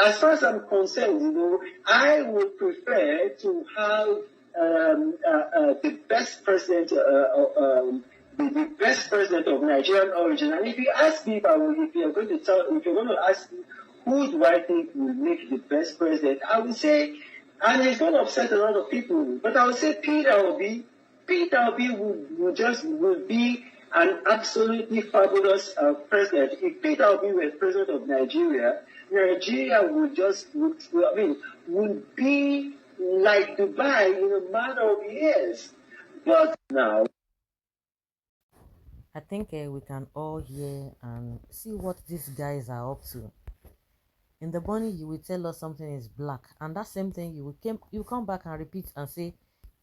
as far as I'm concerned, I would prefer to have the best president, the best president of Nigerian origin. And if you ask me, if you're going to ask me who do I think will make the best president, I would say, and it's going to upset a lot of people, but I would say Peter Obi. Peter Obi would be an absolutely fabulous president. If Peter Obi were president of Nigeria, Nigeria would be like Dubai in a matter of years. But now, I think we can all hear and see what these guys are up to. In the morning, you will tell us something is black, and that same thing you come back and repeat and say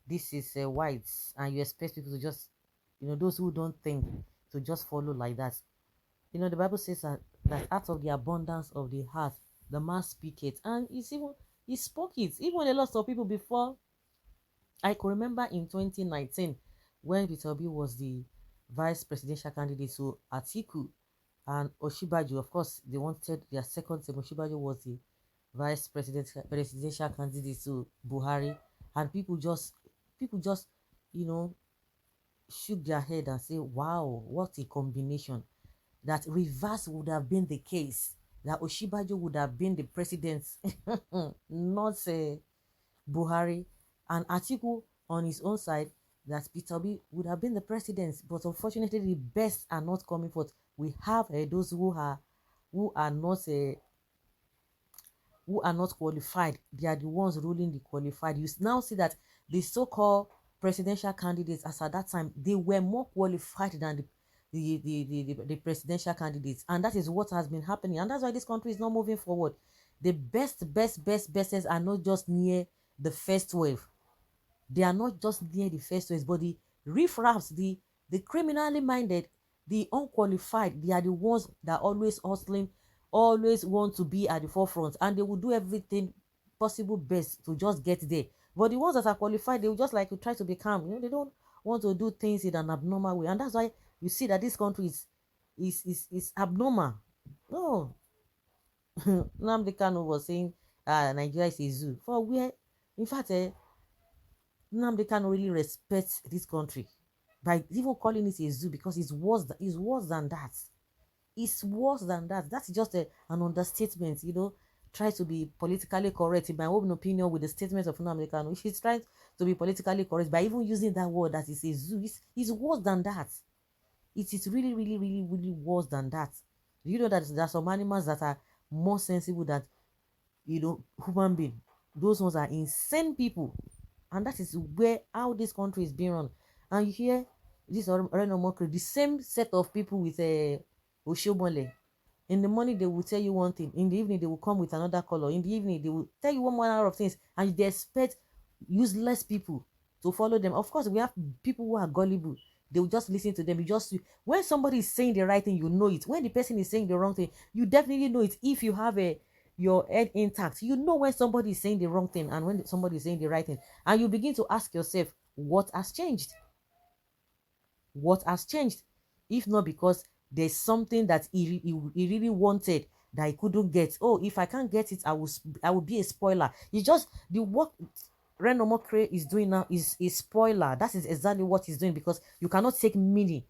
this is white, and you expect people to just, those who don't think, to just follow like that. The Bible says that out of the abundance of the heart, the man speak it, and he spoke it. Even a lot of people before. I could remember in 2019 when Peter Obi was the vice presidential candidate to Atiku and Osinbajo. Of course, they wanted their second term. Osinbajo was the vice presidential candidate to Buhari, and people just shook their head and say, wow, what a combination. That reverse would have been the case, that Osinbajo would have been the president, not Buhari, and Atiku on his own side, that Peter Obi would have been the president. But unfortunately, the best are not coming forth. We have those who are not qualified. They are the ones ruling the qualified. You now see that the so-called presidential candidates, as at that time, they were more qualified than the presidential candidates, and that is what has been happening, and that's why this country is not moving forward. The bestest are not just near the first wave. They are not just near the first wave, but the riffraffs, the criminally minded, the unqualified, they are the ones that are always hustling, always want to be at the forefront, and they will do everything possible best to just get there. But the ones that are qualified, they will just like to try to be calm. They don't want to do things in an abnormal way, and that's why you see that this country is abnormal. No. Nnamdi Kanu was saying Nigeria is a zoo. For where, in fact, Nnamdi Kanu really respects this country by even calling it a zoo, because it's worse than that. It's worse than that. That's just an understatement, Try to be politically correct, in my own opinion, with the statement of Nnamdi Kanu. She's trying to be politically correct by even using that word that is a zoo. It's worse than that. It is really, really, really, really worse than that. Do you know that there are some animals that are more sensible than human beings? Those ones are insane people, and that is how this country is being run. And you hear this Reno, the same set of people with Oshomole. In the morning they will tell you one thing, in the evening they will come with another color, in the evening they will tell you one more of things, and they expect useless people to follow them. Of course, we have people who are gullible. They will just listen to them. When somebody is saying the right thing, you know it. When the person is saying the wrong thing, you definitely know it. If you have your head intact, you know when somebody is saying the wrong thing and when somebody is saying the right thing. And you begin to ask yourself, what has changed? What has changed? If not because there's something that he really wanted that he couldn't get. Oh, if I can't get it, I will be a spoiler. It's just the work Reno is doing now is a spoiler. That is exactly what he's doing, because you cannot take many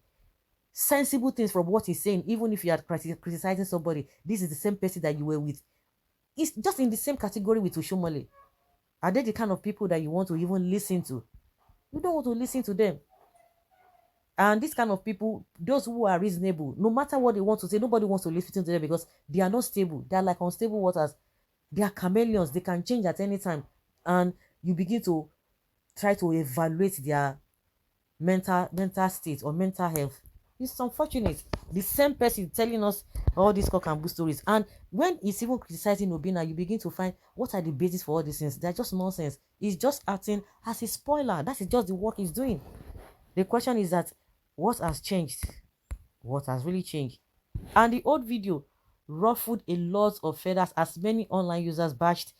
sensible things from what he's saying, even if you are criticizing somebody. This is the same person that you were with. It's just in the same category with Oshomole. Are they the kind of people that you want to even listen to? You don't want to listen to them. And this kind of people, those who are reasonable, no matter what they want to say, nobody wants to listen to them because they are not stable. They are like unstable waters. They are chameleons. They can change at any time. And you begin to try to evaluate their mental state or mental health. It's unfortunate. The same person telling us all these cock and bull stories. And when he's even criticizing Obina, you begin to find what are the basis for all these things. They're just nonsense. He's just acting as a spoiler. That is just the work he's doing. The question is that what has changed? What has really changed? And the old video ruffled a lot of feathers as many online users bashed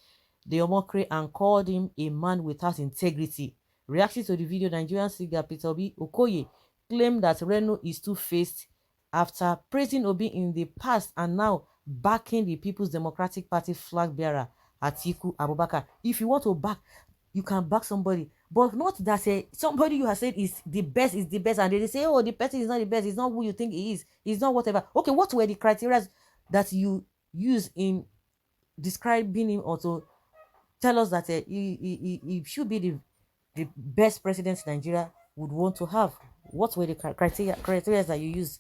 the Omokre and called him a man without integrity. Reacting to the video, Nigerian singer Peter Obi Okoye claimed that Reno is two-faced after praising Obi in the past and now backing the People's Democratic Party flag bearer, Atiku Abubakar. If you want to back, you can back somebody, but not that somebody you have said is the best, and they say, oh, the person is not the best, it's not who you think he is, it's not whatever. Okay, what were the criteria that you use in describing him, or to tell us that he should be the best president Nigeria would want to have? What were the criteria that you use?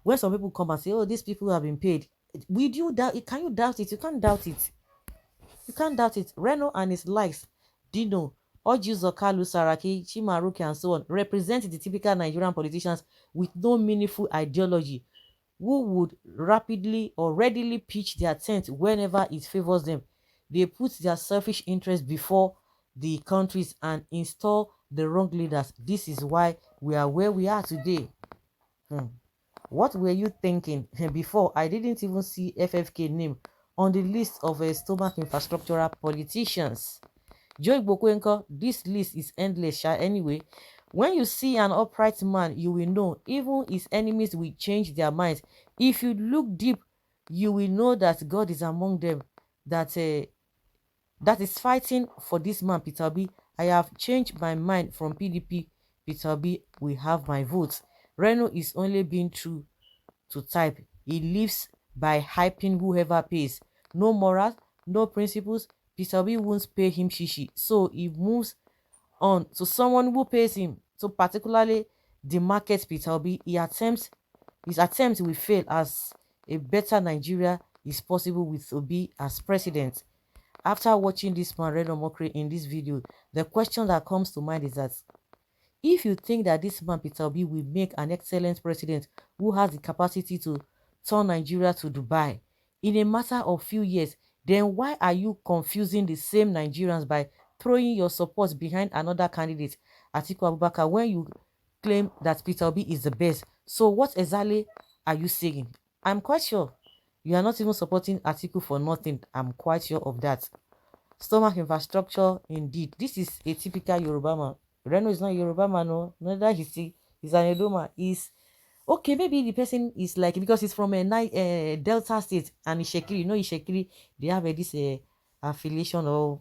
When some people come and say, oh, these people have been paid, will you doubt it? Can you doubt it? You can't doubt it. You can't doubt it. Reno and his likes, Dino, Ojuzokalu, Saraki, Chimaruki, and so on, represent the typical Nigerian politicians with no meaningful ideology, who would rapidly or readily pitch their tent whenever it favors them. They put their selfish interests before the countries and install the wrong leaders. This is why we are where we are today. What were you thinking before? I didn't even see FFK name on the list of stomach infrastructural politicians. Joy Bokwenko, this list is endless. Anyway, when you see an upright man, you will know even his enemies will change their minds. If you look deep, you will know that God is among them, that is fighting for this man, Peter Obi. I have changed my mind from PDP. Peter Obi will have my votes. Reno is only being true to type. He lives by hyping whoever pays. No morals, no principles. Peter Obi won't pay him shishi, so he moves on to someone who pays him. So particularly the market Peter Obi, his attempts will fail, as a better Nigeria is possible with Obi as president. After watching this man Reno Mokri in this video, the question that comes to mind is that if you think that this man Peter Obi will make an excellent president who has the capacity to turn Nigeria to Dubai in a matter of few years, then why are you confusing the same Nigerians by throwing your support behind another candidate, Atiku Abubakar, when you claim that Peter Obi is the best? So what exactly are you saying? I'm quite sure you are not even supporting Atiku for nothing. I'm quite sure of that. Stomach infrastructure, indeed. This is a typical Yoruba man. Reno is not a Yoruba man, no. Neither he's an Edoma. He's okay, maybe the person is like, because he's from a Delta state and Ishekiri. You know, Ishekiri, they have this affiliation, or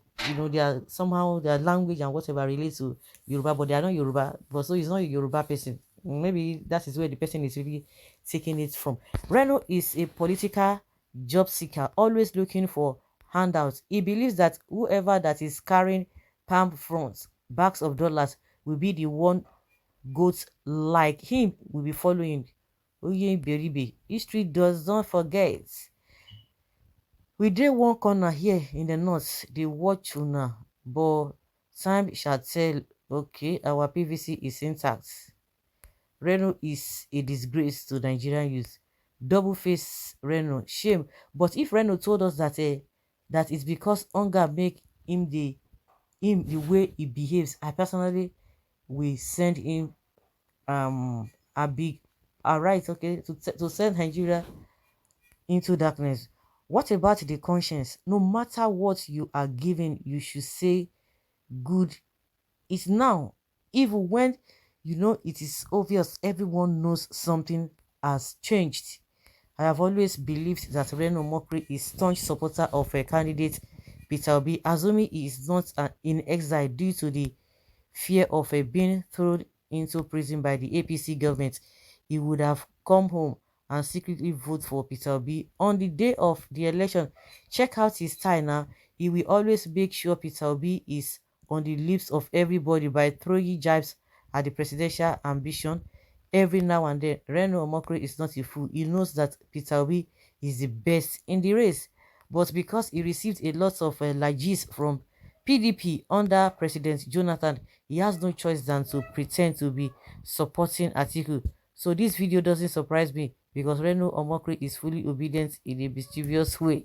they are somehow their language and whatever relates to Yoruba, but they are not Yoruba. But so he's not a Yoruba person. Maybe that is where the person is really taking it from. Reno is a political job seeker, always looking for handouts. He believes that whoever that is carrying palm fronts, bags of dollars, will be the one goats like him will be following. Oye Beribe, history does not forget. We did one corner here in the north, they watch una, but time shall tell. Okay, our PVC is intact. Reno is a disgrace to Nigerian youth. Double face Reno, shame. But if Reno told us that that it's because hunger make him the way he behaves, I personally will send him a big alright, okay, to send Nigeria into darkness. What about the conscience? No matter what you are given, you should say good is now, even when it is obvious. Everyone knows something has changed. I have always believed that Reno Mokri is staunch supporter of a candidate Peter Obi. Azumi is not in exile due to the fear of being thrown into prison by the APC government. He would have come home and secretly vote for Peter Obi on the day of the election. Check out his style now. He will always make sure Peter Obi is on the lips of everybody by throwing jibes at the presidential ambition every now and then. Reno Omokri is not a fool. He knows that Peter Obi is the best in the race, but because he received a lot of lages from PDP under President Jonathan, he has no choice than to pretend to be supporting Atiku. So this video doesn't surprise me, because Reno Omokri is fully obedient in a mischievous way.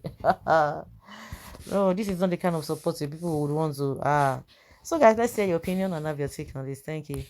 No, this is not the kind of support that people would want to. So guys, let's hear your opinion and have your take on this. Thank you.